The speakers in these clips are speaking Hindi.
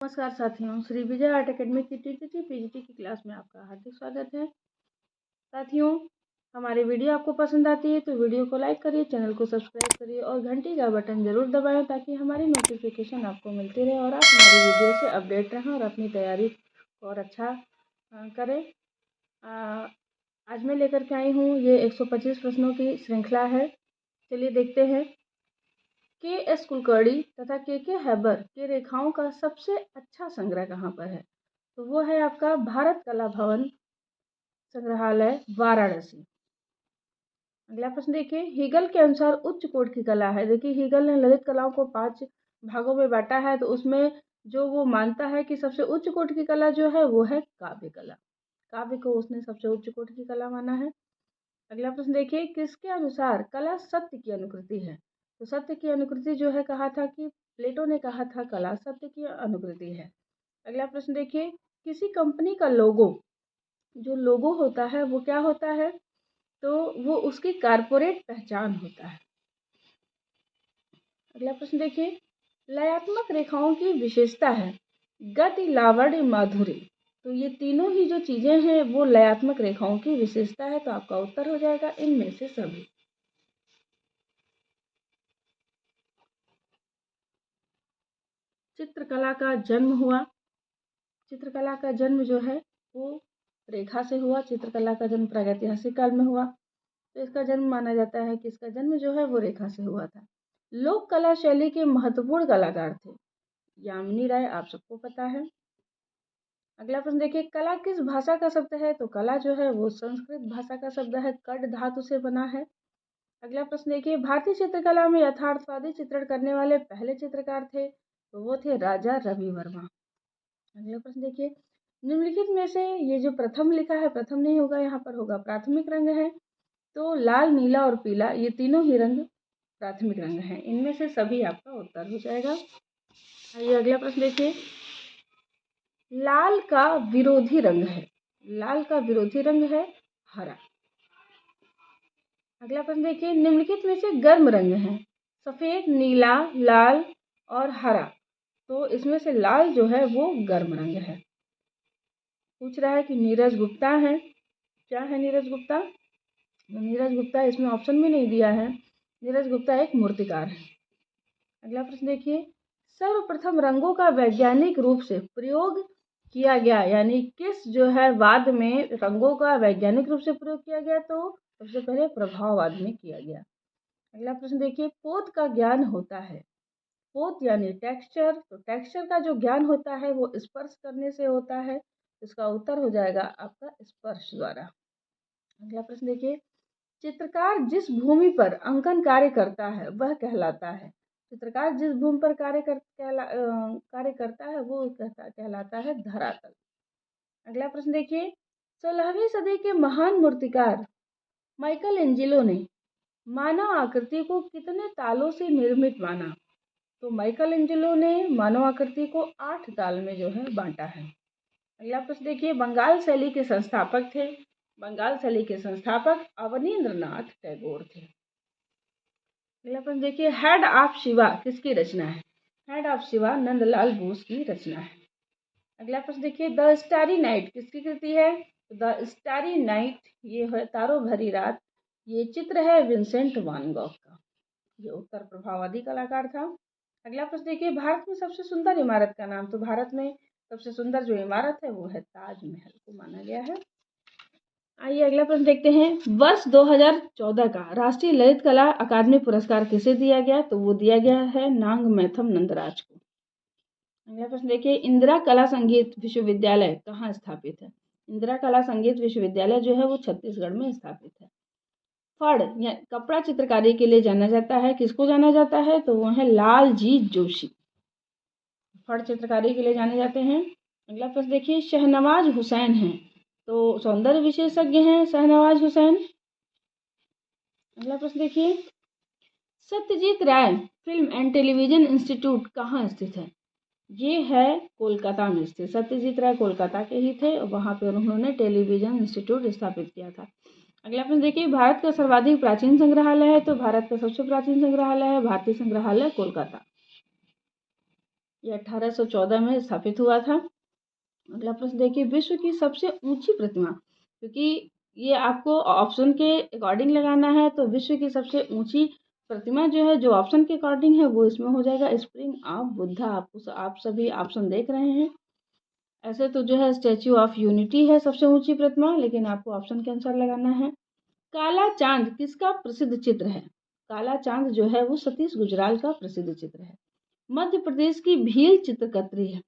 नमस्कार साथियों, श्री विजय आर्ट अकेडमी की टीटीटी पीजीटी की क्लास में आपका हार्दिक स्वागत है। साथियों, हमारी वीडियो आपको पसंद आती है तो वीडियो को लाइक करिए, चैनल को सब्सक्राइब करिए और घंटी का बटन ज़रूर दबाएं ताकि हमारी नोटिफिकेशन आपको मिलती रहे और आप हमारी वीडियो से अपडेट रहें और अपनी तैयारी को और अच्छा करें। आज मैं लेकर के आई हूँ ये 125 प्रश्नों की श्रृंखला है। चलिए देखते हैं। के.एस. कुलकर्णी तथा के हैबर के रेखाओं का सबसे अच्छा संग्रह कहाँ पर है? तो वो है आपका भारत कला भवन संग्रहालय वाराणसी। अगला प्रश्न देखिए, हीगल के अनुसार उच्च कोटि की कला है। देखिए, हीगल ने ललित कलाओं को 5 भागों में बांटा है, तो उसमें जो वो मानता है कि सबसे उच्च कोटि की कला जो है वो है काव्य कला। काव्य को उसने सबसे उच्च कोटि की कला माना है। अगला प्रश्न देखिए, किसके अनुसार कला सत्य की अनुकृति है? तो सत्य की अनुकृति जो है कहा था कि प्लेटो ने कहा था कला सत्य की अनुकृति है। अगला प्रश्न देखिए, किसी कंपनी का लोगो जो लोगो होता है वो क्या होता है? तो वो उसकी कारपोरेट पहचान होता है। अगला प्रश्न देखिए, लयात्मक रेखाओं की विशेषता है गति, लावण्य, माधुर्य। तो ये तीनों ही जो चीजें हैं वो लयात्मक रेखाओं की विशेषता है। तो आपका उत्तर हो जाएगा इनमें से सभी। चित्रकला का जन्म हुआ। चित्रकला का जन्म जो है वो रेखा से हुआ। चित्रकला का जन्म प्रागैतिहासिक काल में हुआ, तो इसका जन्म माना जाता है कि इसका जन्म जो है वो रेखा से हुआ था। लोक कला शैली के महत्वपूर्ण कलाकार थे यामिनी राय, आप सबको पता है। अगला प्रश्न देखिए, कला किस भाषा का शब्द है? तो कला जो है वो संस्कृत भाषा का शब्द है, कड धातु से बना है। अगला प्रश्न देखिए, भारतीय चित्रकला में यथार्थवादी चित्रण करने वाले पहले चित्रकार थे, तो वो थे राजा रवि वर्मा। अगला प्रश्न देखिए, निम्नलिखित में से ये जो प्रथम लिखा है, प्रथम नहीं होगा, यहाँ पर होगा प्राथमिक रंग है। तो लाल, नीला और पीला ये तीनों ही रंग प्राथमिक रंग हैं। इनमें से सभी आपका उत्तर हो जाएगा। आइए अगला प्रश्न देखिए, लाल का विरोधी रंग है। लाल का विरोधी रंग है हरा। अगला प्रश्न देखिए, निम्नलिखित में से गर्म रंग है सफेद, नीला, लाल और हरा। तो इसमें से लाल जो है वो गर्म रंग है। पूछ रहा है कि नीरज गुप्ता है। क्या है नीरज गुप्ता? नीरज गुप्ता इसमें ऑप्शन में नहीं दिया है। नीरज गुप्ता एक मूर्तिकार है। अगला प्रश्न देखिए, सर्वप्रथम रंगों का वैज्ञानिक रूप से प्रयोग किया गया, यानी किस जो है वाद में रंगों का वैज्ञानिक रूप से प्रयोग किया गया? तो सबसे पहले प्रभाववाद में किया गया। अगला प्रश्न देखिए, पोत का ज्ञान होता है। पोत यानी टेक्सचर, तो टेक्सचर का जो ज्ञान होता है वो स्पर्श करने से होता है। इसका उत्तर हो जाएगा आपका स्पर्श द्वारा। अगला प्रश्न देखिए, चित्रकार जिस भूमि पर अंकन कार्य करता है वह कहलाता है। चित्रकार जिस भूमि पर कार्य करता है वो कहलाता है धरातल। अगला प्रश्न देखिए, 16वीं सदी के महान मूर्तिकार माइकल एंजेलो ने मानव आकृति को कितने तालों से निर्मित माना? तो माइकल एंजेलो ने मानव आकृति को 8 ताल में जो है बांटा है। अगला प्रश्न देखिए, बंगाल शैली के संस्थापक थे। बंगाल शैली के संस्थापक अवनींद्रनाथ टैगोर थे। अगला प्रश्न देखिए, हेड ऑफ शिवा किसकी रचना है? हेड ऑफ शिवा नंदलाल बोस की रचना है। अगला प्रश्न देखिए, द स्टारी नाइट किसकी कृति है? द स्टारी नाइट ये है तारों भरी रात। ये चित्र है विंसेंट वान गॉग का। ये उत्तर प्रभाववादी कलाकार था। अगला प्रश्न देखिए, भारत में सबसे सुंदर इमारत का नाम। तो भारत में सबसे सुंदर जो इमारत है वो है ताजमहल को माना गया है। आइए अगला प्रश्न देखते हैं, वर्ष 2014 का राष्ट्रीय ललित कला अकादमी पुरस्कार किसे दिया गया? तो वो दिया गया है नांग मैथम नंदराज को। अगला प्रश्न देखिए, इंदिरा कला संगीत विश्वविद्यालय कहाँ स्थापित है? इंदिरा कला संगीत विश्वविद्यालय जो है वो छत्तीसगढ़ में स्थापित है। फड़ या कपड़ा चित्रकारी के लिए जाना जाता है, किसको जाना जाता है? तो वो है लालजीत जोशी। फड़ चित्रकारी के लिए जाने जाते हैं। अगला प्रश्न देखिए, शहनवाज हुसैन हैं, तो सौंदर्य विशेषज्ञ हैं शहनवाज हुसैन। अगला प्रश्न देखिए, सत्यजीत राय फिल्म एंड टेलीविजन इंस्टीट्यूट कहाँ स्थित है? ये है कोलकाता में स्थित। सत्यजीत राय कोलकाता के ही थे और वहाँ पे उन्होंने टेलीविजन इंस्टीट्यूट स्थापित किया था। अगला प्रश्न देखिए, भारत का सर्वाधिक प्राचीन संग्रहालय है। तो भारत का सबसे प्राचीन संग्रहालय है भारतीय संग्रहालय कोलकाता। ये 1814 में स्थापित हुआ था। अगला प्रश्न देखिए, विश्व की सबसे ऊंची प्रतिमा, क्योंकि ये आपको ऑप्शन के अकॉर्डिंग लगाना है, तो विश्व की सबसे ऊंची प्रतिमा जो है, जो ऑप्शन के अकॉर्डिंग है, वो इसमें हो जाएगा स्प्रिंग ऑफ बुद्धा। आप सभी ऑप्शन देख रहे हैं। ऐसे तो जो है स्टैच्यू ऑफ यूनिटी है सबसे ऊंची प्रतिमा, लेकिन आपको ऑप्शन के अनुसार लगाना है। काला चांद किसका प्रसिद्ध चित्र है? काला चांद जो है वो सतीश गुजराल का प्रसिद्ध चित्र है। मध्य प्रदेश की भील चित्रकत्री है।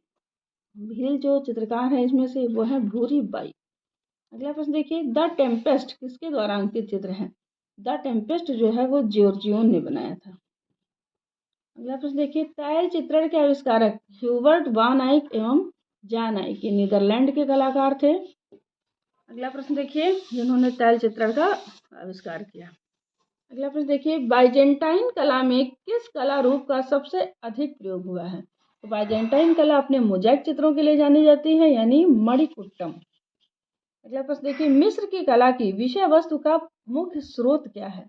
भील जो चित्रकार है इसमें से वो है भूरी बाई। अगला प्रश्न देखिए, द टेम्पेस्ट किसके द्वारा अंकित चित्र है? द टेम्पेस्ट जो है वो जॉर्जियोन ने बनाया था। अगला प्रश्न देखिए, तैल चित्रण के आविष्कारक ह्यूबर्ट वान आइक एवं जान आइक ये नीदरलैंड के कलाकार थे। अगला प्रश्न देखिए, जिन्होंने तैल चित्रण का आविष्कार किया। अगला प्रश्न देखिए, बाइजेंटाइन कला में किस कला रूप का सबसे अधिक प्रयोग हुआ है? तो बाइजेंटाइन कला अपने मोज़ेक चित्रों के लिए जानी जाती है, यानी मणिकुट्टम। अगला प्रश्न देखिए, मिस्र की कला की विषय वस्तु का मुख्य स्रोत क्या है?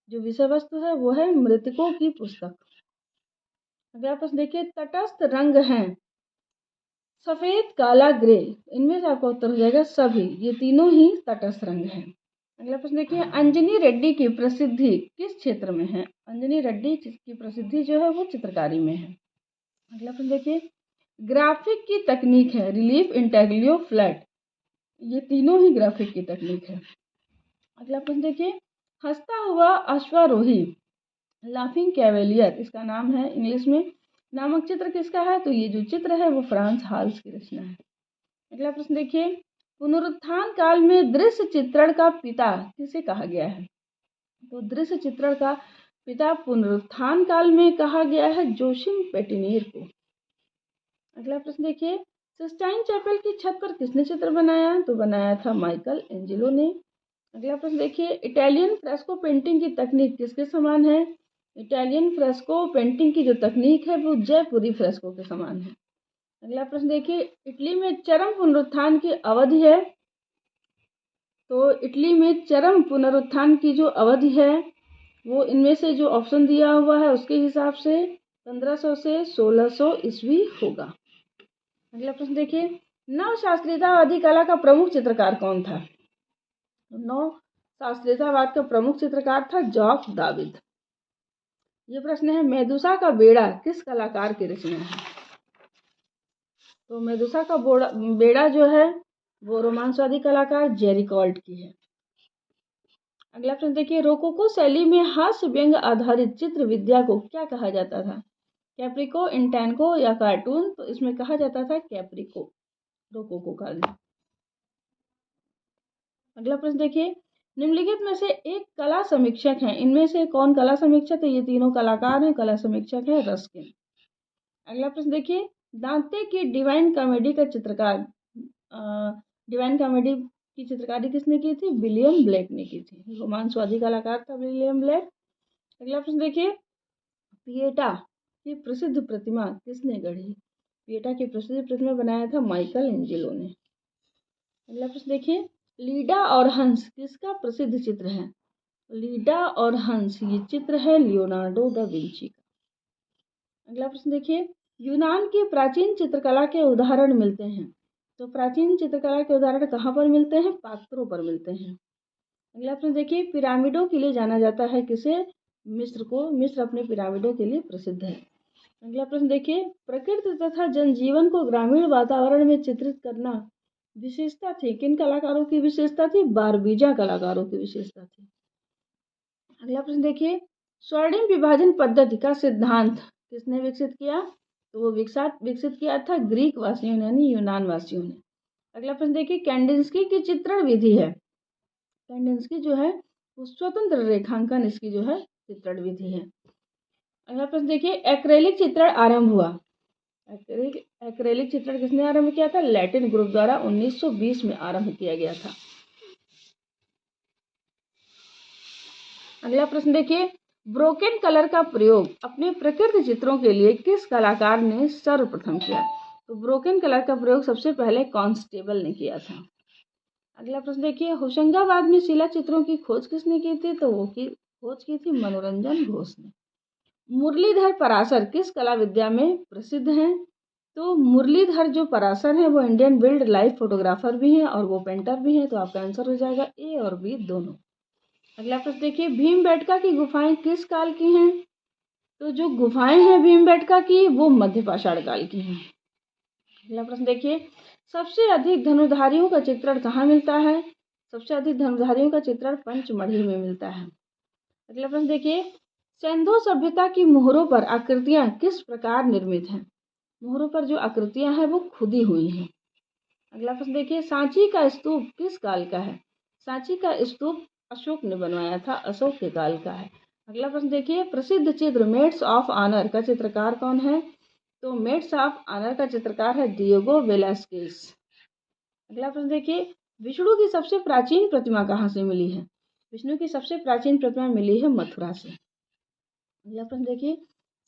जो विषय वस्तु है वो है मृतकों की पुस्तक। अगला प्रश्न देखिए, तटस्थ रंग हैं सफेद, काला, ग्रे, इनमें से आपका उत्तर हो जाएगा सभी। ये तीनों ही तटस्थ रंग हैं। अगला प्रश्न देखिए, अंजनी रेड्डी की प्रसिद्धि किस क्षेत्र में है? अंजनी रेड्डी की प्रसिद्धि जो है वो चित्रकारी में है। अगला प्रश्न देखिए, ग्राफिक की तकनीक है रिलीफ, इंटेग्लियो, फ्लैट, ये तीनों ही ग्राफिक की तकनीक है। अगला प्रश्न देखिए, हंसता हुआ अश्वारोही लाफिंग कैवेलियर इसका नाम है इंग्लिश में, नामक चित्र किसका है? तो ये जो चित्र है वो फ्रांस हाल्स की रचना है। अगला प्रश्न देखिए, पुनरुत्थान काल में दृश्य चित्रण का पिता किसे कहा गया है? तो दृश्य चित्रण का पिता पुनरुत्थान काल में कहा गया है जोसिम पेटिनियर को। अगला प्रश्न देखिए, सिस्टाइन चैपल की छत पर किसने चित्र बनाया? तो बनाया था माइकल एंजेलो ने। अगला प्रश्न देखिए, इटालियन फ्रेस्को पेंटिंग की तकनीक किसके समान है? इटालियन फ्रेस्को पेंटिंग की जो तकनीक है वो जयपुरी फ्रेस्को के समान है। अगला प्रश्न देखिए, इटली में चरम पुनरुत्थान की अवधि है, तो इटली में चरम पुनरुत्थान की जो अवधि है वो इनमें से जो ऑप्शन दिया हुआ है उसके हिसाब से 1500 से 1600 ईस्वी होगा। अगला प्रश्न देखिए, नव शास्त्रीयतावादी कला का प्रमुख चित्रकार कौन था? नव शास्त्रीयतावाद का प्रमुख चित्रकार था जॉक दाविद। ये प्रश्न है, मेदुसा का बेड़ा किस कलाकार की रचना है? तो मेदुसा का बेड़ा जो है वो रोमांसवादी कलाकार जेरिकॉल्ट की है। अगला प्रश्न देखिए, रोकोको शैली में हास्य व्यंग आधारित चित्र विद्या को क्या कहा जाता था? कैप्रिको, इंटैनको या कार्टून? तो इसमें कहा जाता था कैप्रिको, रोकोको काल में। अगला प्रश्न देखिए, निम्नलिखित में से एक कला समीक्षक है, इनमें से कौन कला समीक्षक है? ये तीनों कलाकार हैं, कला समीक्षक है रस्किन। अगला प्रश्न देखिए, दांते की डिवाइन कॉमेडी का चित्रकार डिवाइन कॉमेडी की चित्रकारी किसने की थी? विलियम ब्लेक ने की थी, रोमांसवादी कलाकार था विलियम ब्लेक। अगला प्रश्न देखिए, पिएटा की प्रसिद्ध प्रतिमा किसने गढ़ी? पिएटा की प्रसिद्ध प्रतिमा बनाया था माइकल एंजेलो ने। अगला प्रश्न देखिए, लीडा और हंस किसका प्रसिद्ध चित्र है? लीडा और हंस ये चित्र है लियोनार्डो दा विंची का। अगला प्रश्न देखिए, यूनान की प्राचीन चित्रकला के उदाहरण मिलते हैं, तो प्राचीन चित्रकला के उदाहरण कहाँ पर मिलते हैं? पात्रों पर मिलते हैं। अगला प्रश्न देखिए, पिरामिडों के लिए जाना जाता है किसे? मिस्र को। मिस्र अपने पिरामिडों के लिए प्रसिद्ध है। अगला प्रश्न देखिए, प्रकृति तथा जनजीवन को ग्रामीण वातावरण में चित्रित करना विशेषता थी, किन कलाकारों की विशेषता थी? बारबीजा कलाकारों की विशेषता थी। अगला प्रश्न देखिए, स्वर्णिम विभाजन पद्धति का सिद्धांत किसने विकसित किया? तो वो विकसित किया था ग्रीक वासियों ने, यानी यूनान वासियों ने। अगला प्रश्न देखिए, कैंडिंस्की की चित्रण विधि है, कैंडिंस्की जो है वो स्वतंत्र रेखांकन इसकी जो है चित्रण विधि है। अगला प्रश्न देखिए, एक्रेलिक चित्रण आरंभ हुआ, एक्रेलिक चित्रण किसने आरंभ किया था? लैटिन ग्रुप द्वारा 1920 में आरंभ किया गया था। अगला प्रश्न देखिए, ब्रोकन कलर का प्रयोग अपने प्रकृति चित्रों के लिए किस कलाकार ने सर्वप्रथम किया? तो ब्रोकन कलर का प्रयोग सबसे पहले कांस्टेबल ने किया था। अगला प्रश्न देखिए, होशंगाबाद में शिला चित्रों की खोज किसने की थी? तो वो की खोज की थी मनोरंजन घोष ने। मुरलीधर पराशर किस कला विद्या में प्रसिद्ध हैं? तो मुरलीधर जो पराशर है वो इंडियन वाइल्ड लाइफ फोटोग्राफर भी हैं और वो पेंटर भी हैं। तो आपका आंसर हो जाएगा ए और बी दोनों। अगला प्रश्न देखिए, भीमबेटका की गुफाएं किस काल की हैं? तो जो गुफाएं हैं भीमबेटका की वो मध्य पाषाण काल की हैं। अगला प्रश्न देखिए, सबसे अधिक धनुर्धारियों का चित्रण कहाँ मिलता है? सबसे अधिक धनुर्धारियों का चित्रण पंचमढ़ी में मिलता है। अगला प्रश्न देखिए, सिंधु सभ्यता की मोहरों पर आकृतियां किस प्रकार निर्मित हैं? मोहरों पर जो आकृतियां हैं वो खुदी हुई हैं। अगला प्रश्न देखिए, सांची का स्तूप किस काल का है? सांची का स्तूप अशोक ने बनवाया था, अशोक के काल का है। अगला प्रश्न देखिए, प्रसिद्ध चित्र मेड्स ऑफ ऑनर का चित्रकार कौन है? तो मेड्स ऑफ ऑनर का चित्रकार है डिएगो वेलास्केस। अगला प्रश्न देखिए, विष्णु की सबसे प्राचीन प्रतिमा कहाँ से मिली है? विष्णु की सबसे प्राचीन प्रतिमा मिली है मथुरा से। अगला प्रश्न देखिए,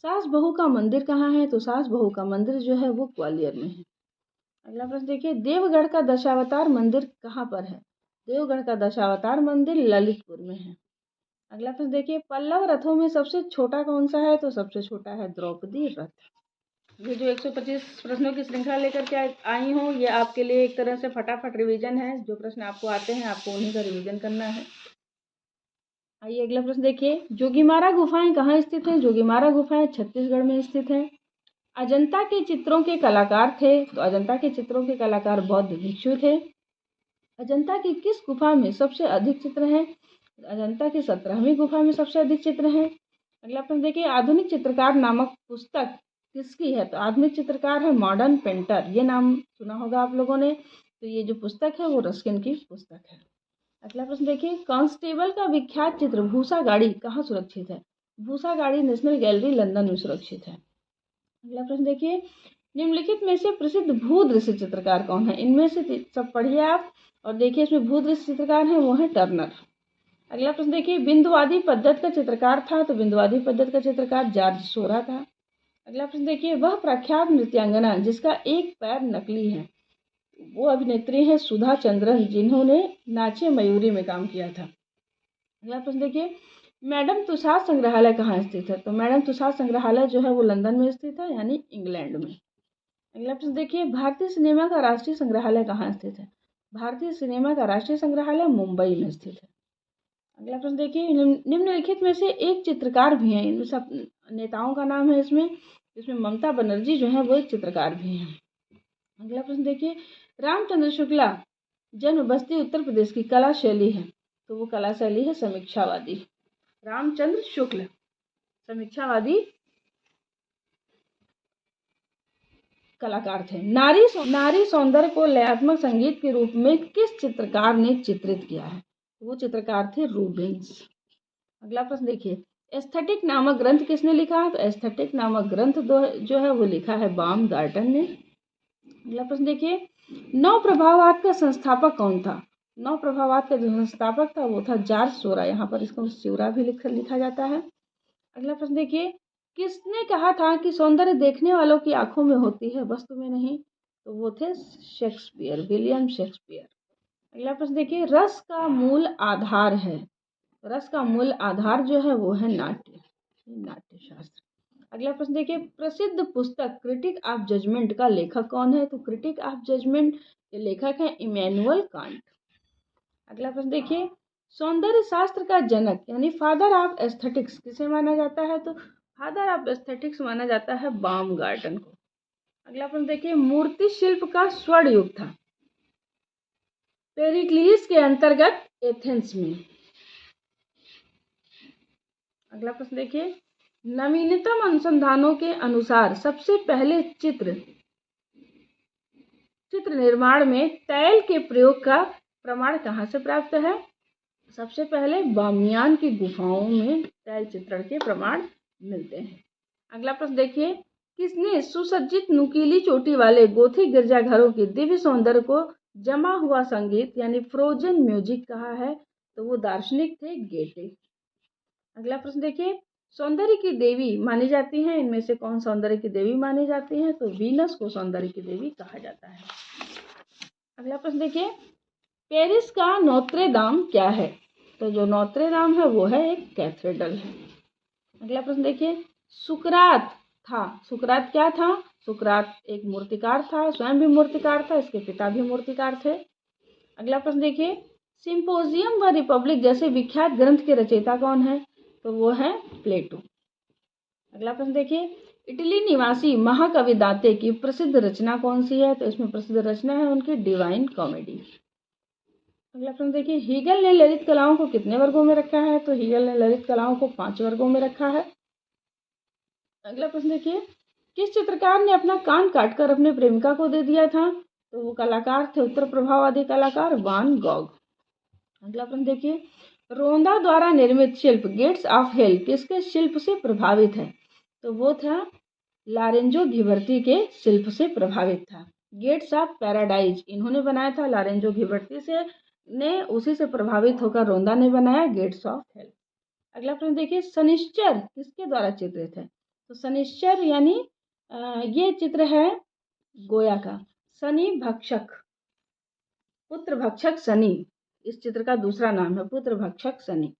सास बहू का मंदिर कहाँ है? तो सास बहू का मंदिर जो है वो ग्वालियर में है। अगला प्रश्न देखिए, देवगढ़ का दशावतार मंदिर कहाँ पर है? देवगढ़ का दशावतार मंदिर ललितपुर में है। अगला प्रश्न देखिए, पल्लव रथों में सबसे छोटा कौन सा है? तो सबसे छोटा है द्रौपदी रथ। ये जो 125 प्रश्नों की श्रृंखला लेकर के आई हूँ, ये आपके लिए एक तरह से फटाफट रिवीजन है। जो प्रश्न आपको आते हैं आपको उन्हीं का रिवीजन करना है। आइए अगला प्रश्न देखिए, जोगीमारा गुफाएं कहाँ स्थित हैं? जोगीमारा गुफाएं छत्तीसगढ़ में स्थित हैं। अजंता के चित्रों के कलाकार थे? तो अजंता के चित्रों के कलाकार बौद्ध भिक्षु थे। अजंता की किस गुफा में सबसे अधिक चित्र हैं? अजंता की 17वीं गुफा में सबसे अधिक चित्र हैं। अगला प्रश्न देखिए, आधुनिक चित्रकार नामक पुस्तक किसकी है? तो आधुनिक चित्रकार है मॉडर्न पेंटर, ये नाम सुना होगा आप लोगों ने। तो ये जो पुस्तक है वो रस्किन की पुस्तक है। अगला प्रश्न देखिए, कांस्टेबल का विख्यात चित्र भूसा गाड़ी कहाँ सुरक्षित है? भूसा गाड़ी नेशनल गैलरी लंदन में सुरक्षित है। अगला प्रश्न देखिए, निम्नलिखित में से प्रसिद्ध भूदृश्य चित्रकार कौन है? इनमें से सब पढ़िए आप और देखिए इसमें भूदृश्य चित्रकार है वो है टर्नर। अगला प्रश्न देखिए, बिंदुवादी पद्धति का चित्रकार था? तो बिंदुवादी पद्धति का चित्रकार जॉर्ज सोरा था। अगला प्रश्न देखिए, वह प्रख्यात नृत्यांगना जिसका एक पैर नकली है वो अभिनेत्री है सुधा चंद्रन, जिन्होंने नाचे मयूरी में काम किया था। अगला प्रश्न देखिए, मैडम तुसाद संग्रहालय कहाँ स्थित है? तो मैडम तुसाद संग्रहालय जो है वो लंदन में स्थित है, यानी इंग्लैंड में। अगला प्रश्न देखिए, भारतीय सिनेमा का राष्ट्रीय संग्रहालय कहाँ स्थित है? भारतीय सिनेमा का राष्ट्रीय संग्रहालय मुंबई में स्थित है। अगला प्रश्न देखिए, निम्नलिखित में से एक चित्रकार भी हैं, इनमें सब नेताओं का नाम है इसमें ममता बनर्जी जो है वो एक चित्रकार भी हैं। अगला प्रश्न देखिए, रामचंद्र शुक्ला जन्म बस्ती उत्तर प्रदेश की कला शैली है? तो वो कला शैली है समीक्षावादी। रामचंद्र शुक्ल समीक्षावादी कलाकार थे। नारी सौंदर्य को लयात्मक संगीत के रूप में किस चित्रकार ने चित्रित किया है? वो चित्रकार थे रूबेंस। अगला प्रश्न देखिए, एस्थेटिक नामक ग्रंथ किसने लिखा? तो एस्थेटिक नामक ग्रंथ जो है वो लिखा है बामगार्टन ने। अगला प्रश्न देखिए, नव प्रभाववाद का संस्थापक कौन था? नव प्रभाववाद का जो संस्थापक था वो था जॉर्ज सोरा, यहाँ पर इसको सोरा भी लिखा जाता है। अगला प्रश्न देखिए, किसने कहा था कि सौंदर्य देखने वालों की आंखों में होती है वस्तु में नहीं? तो वो थे शेक्सपियर, विलियम शेक्सपियर। अगला प्रश्न देखिए, रस का मूल आधार है? रस का मूल आधार जो है वो है नाट्य शास्त्र। अगला प्रश्न देखिए, प्रसिद्ध पुस्तक क्रिटिक ऑफ जजमेंट का लेखक कौन है? तो क्रिटिक ऑफ जजमेंट के लेखक हैं इमैनुअल कांट। अगला प्रश्न देखिए, सौंदर्य शास्त्र का जनक यानी फादर ऑफ एस्थेटिक्स किसे माना जाता है? तो फादर ऑफ एस्थेटिक्स माना जाता है बामगार्टन को। अगला प्रश्न देखिए, मूर्ति शिल्प का स्वर्ण युग था पेरिक्लिस के अंतर्गत एथेंस में। अगला प्रश्न देखिए, नवीनतम अनुसंधानों के अनुसार सबसे पहले चित्र निर्माण में तैल के प्रयोग का प्रमाण कहाँ से प्राप्त है? सबसे पहले बामियान की गुफाओं में तैल चित्रण के प्रमाण मिलते हैं। अगला प्रश्न देखिए, किसने सुसज्जित नुकीली चोटी वाले गोथिक गिरजाघरों के दिव्य सौंदर्य को जमा हुआ संगीत यानी फ्रोजन म्यूजिक कहा है? तो वो दार्शनिक थे गेटे। अगला प्रश्न देखिए, सौंदर्य की देवी मानी जाती हैं, इनमें से कौन सौंदर्य की देवी मानी जाती हैं? तो वीनस को सौंदर्य की देवी कहा जाता है। अगला प्रश्न देखिए, पेरिस का नोत्रे दाम क्या है? तो जो नोत्रे दाम है वो है एक कैथेड्रल है। अगला प्रश्न देखिए, सुकरात था। सुकरात क्या था? सुकरात एक मूर्तिकार था, स्वयं भी मूर्तिकार था, इसके पिता भी मूर्तिकार थे। अगला प्रश्न देखिए, सिंपोजियम व रिपब्लिक जैसे विख्यात ग्रंथ के रचयिता कौन है? तो वो है प्लेटो। अगला प्रश्न देखिए, इटली निवासी महाकवि दांते की प्रसिद्ध रचना कौन सी है? तो इसमें प्रसिद्ध रचना है उनकी डिवाइन कॉमेडी। अगला प्रश्न देखिए, हीगल ने ललित कलाओं को कितने वर्गों में रखा है? तो हीगल ने ललित कलाओं को 5 वर्गों में रखा है। अगला प्रश्न देखिए, किस चित्रकार ने अपना कान काटकर अपने प्रेमिका को दे दिया था? तो वो कलाकार थे उत्तर प्रभाववादी कलाकार वान गॉग। अगला प्रश्न देखिए, रोंदा द्वारा निर्मित शिल्प गेट्स ऑफ हेल किसके शिल्प से प्रभावित है? तो वो था लॉरेंजो घिबर्ती के शिल्प से प्रभावित था। गेट्स ऑफ पैराडाइज इन्होंने बनाया था, लॉरेंजो घिबर्ती से ने उसी से प्रभावित होकर रोंदा ने बनाया गेट्स ऑफ हेल। अगला प्रश्न देखिए, शनिश्चर किसके द्वारा चित्रित है? तो शनिश्चर यानी ये चित्र है गोया का। शनि भक्षक, पुत्र भक्षक शनि, इस चित्र का दूसरा नाम है पुत्र भक्षक शनि।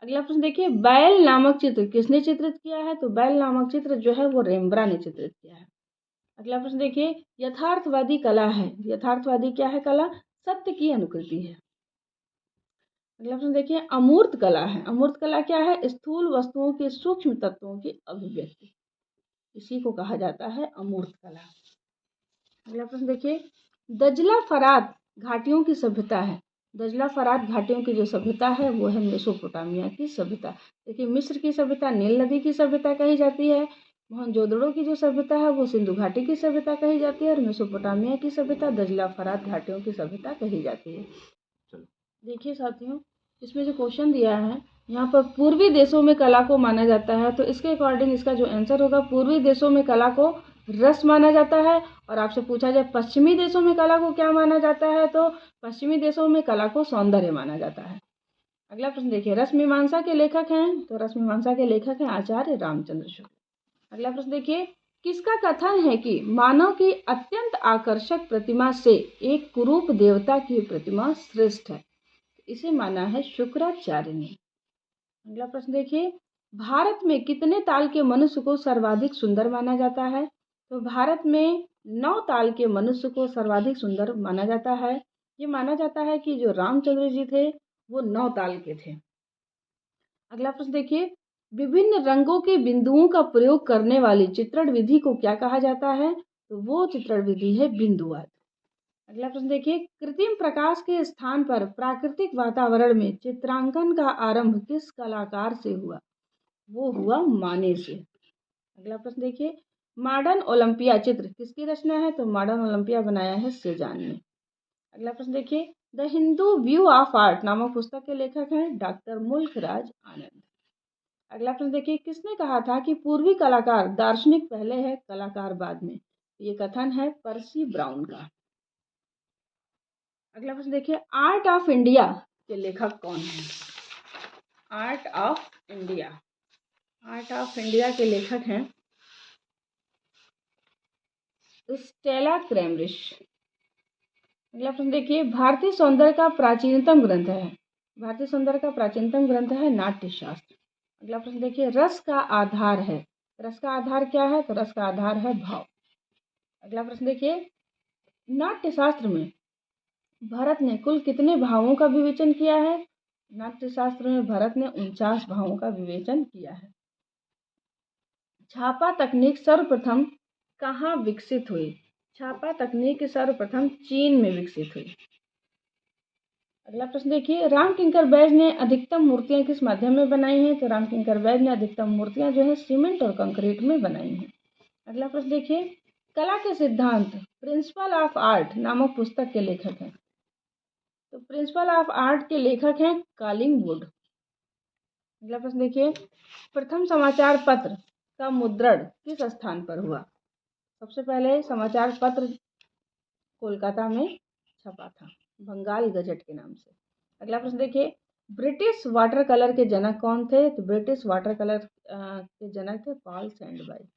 अगला प्रश्न देखिए, बैल नामक चित्र किसने चित्रित किया है? तो बैल नामक चित्र जो है वो रेम्ब्रा ने चित्रित किया है। अगला प्रश्न देखिए, यथार्थवादी कला है, यथार्थवादी क्या है कला? सत्य की अनुकृति है। अगला प्रश्न देखिए, अमूर्त कला है, अमूर्त कला क्या है? स्थूल वस्तुओं के सूक्ष्म तत्वों की अभिव्यक्ति, इसी को कहा जाता है अमूर्त कला। अगला प्रश्न देखिए, दजला फरात घाटियों की सभ्यता है, दजला फरात घाटियों की जो सभ्यता है वो है मेसोपोटामिया की सभ्यता। देखिए, मिस्र की सभ्यता नील नदी की सभ्यता कही जाती है, मोहनजोदड़ो की जो सभ्यता है वो सिंधु घाटी की सभ्यता कही जाती है, और मेसोपोटामिया की सभ्यता दजला फरात घाटियों की सभ्यता कही जाती है। देखिए साथियों, इसमें जो क्वेश्चन दिया है यहाँ पर पूर्वी देशों में कला को माना जाता है, तो इसके अकॉर्डिंग इसका जो आंसर होगा, पूर्वी देशों में कला को रस माना जाता है। और आपसे पूछा जाए पश्चिमी देशों में कला को क्या माना जाता है, तो पश्चिमी देशों में कला को सौंदर्य माना जाता है। अगला प्रश्न देखिए, रसमीमांसा के लेखक हैं, तो रसमीमांसा के लेखक हैं आचार्य रामचंद्र शुक्ल। अगला प्रश्न देखिए, किसका कथन है कि मानव की अत्यंत आकर्षक प्रतिमा से एक कुरूप देवता की प्रतिमा श्रेष्ठ है? इसे माना है शुक्राचार्य ने। अगला प्रश्न देखिए, भारत में कितने ताल के मनुष्य को सर्वाधिक सुंदर माना जाता है? तो भारत में 9 ताल के मनुष्य को सर्वाधिक सुंदर माना जाता है। ये माना जाता है कि जो रामचंद्र जी थे वो 9 ताल के थे। अगला प्रश्न देखिए, विभिन्न रंगों के बिंदुओं का प्रयोग करने वाली चित्रण विधि को क्या कहा जाता है? तो वो चित्रण विधि है बिंदुवाद। अगला प्रश्न देखिए, कृत्रिम प्रकाश के स्थान पर प्राकृतिक वातावरण में चित्रांकन का आरंभ किस कलाकार से हुआ? वो हुआ माने से। अगला प्रश्न देखिए, मॉडर्न ओलंपिया चित्र किसकी रचना है? तो मॉडर्न ओलंपिया बनाया है सेजान ने। अगला प्रश्न देखिए, the Hindu view of art नामक पुस्तक के लेखक हैं डॉक्टर मुल्कराज आनंद। अगला प्रश्न देखिए, किसने कहा था कि पूर्वी कलाकार दार्शनिक पहले है कलाकार बाद में? ये कथन है पर्सी ब्राउन का। अगला प्रश्न देखिए, आर्ट ऑफ इंडिया के लेखक कौन है? Art of India, art of India के लेखक हैं स्टेला क्रेमरिश। अगला प्रश्न देखिए, भारतीय सौंदर्य का प्राचीनतम ग्रंथ है, भारतीय सौंदर्य का प्राचीनतम ग्रंथ है नाट्यशास्त्र। अगला प्रश्न देखिए, रस का आधार है, रस का आधार क्या है? तो रस का आधार है भाव। अगला प्रश्न देखिए, नाट्यशास्त्र में भरत ने कुल कितने भावों का विवेचन किया है? नाट्यशास्त्र में भरत ने 49 भावों का विवेचन किया है। छापा तकनीक सर्वप्रथम कहाँ विकसित हुई? छापा तकनीक सर्वप्रथम चीन में विकसित हुई। अगला प्रश्न देखिए, रामकिंकर बैज ने अधिकतम मूर्तियां किस माध्यम में बनाई हैं? तो रामकिंकर बैज ने अधिकतम मूर्तियां जो है सीमेंट और कंक्रीट में बनाई हैं। अगला प्रश्न देखिए, कला के सिद्धांत प्रिंसिपल ऑफ आर्ट नामक पुस्तक के लेखक हैं, तो प्रिंसिपल ऑफ आर्ट के लेखक हैं कॉलिंगवुड। अगला प्रश्न देखिए, प्रथम समाचार पत्र का मुद्रण किस स्थान पर हुआ? सबसे पहले समाचार पत्र कोलकाता में छपा था, बंगाल गजट के नाम से। अगला प्रश्न देखिए, ब्रिटिश वाटर कलर के जनक कौन थे? तो ब्रिटिश वाटर कलर के जनक थे पॉल सैंडबर्ग,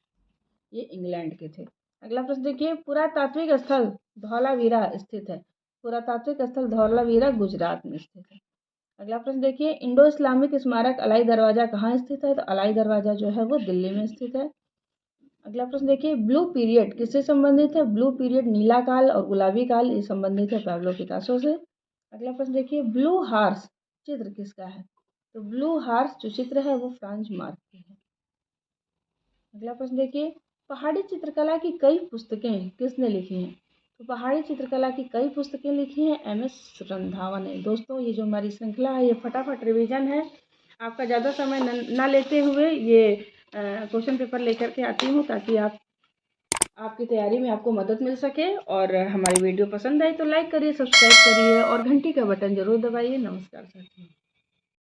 ये इंग्लैंड के थे। अगला प्रश्न देखिए, पुरातात्विक स्थल धौलावीरा स्थित है, पुरातात्विक स्थल धौलावीरा गुजरात में स्थित है। अगला प्रश्न देखिए, इंडो इस्लामिक स्मारक अलाई दरवाजा कहाँ स्थित है? तो अलाई दरवाजा जो है वो दिल्ली में स्थित है। अगला प्रश्न देखिए, ब्लू पीरियड किससे संबंधित है? ब्लू पीरियड नीला काल और गुलाबी काल ये संबंधित है पाब्लो पिकासो से। अगला प्रश्न देखिए, ब्लू हार्स चित्र किसका है? तो ब्लू हार्स जो चित्र है वो फ्रांज मार्क की है। अगला प्रश्न देखिए, पहाड़ी चित्रकला की कई पुस्तकें किसने लिखी हैं? तो पहाड़ी चित्रकला की कई पुस्तकें लिखी हैं MS रंधावा ने। दोस्तों, ये जो हमारी श्रृंखला है ये फटाफट रिवीजन है। आपका ज़्यादा समय न लेते हुए ये क्वेश्चन पेपर लेकर के आती हूँ ताकि आपकी तैयारी में आपको मदद मिल सके। और हमारी वीडियो पसंद आई तो लाइक करिए, सब्सक्राइब करिए और घंटी का बटन ज़रूर दबाइए। नमस्कार साथियों।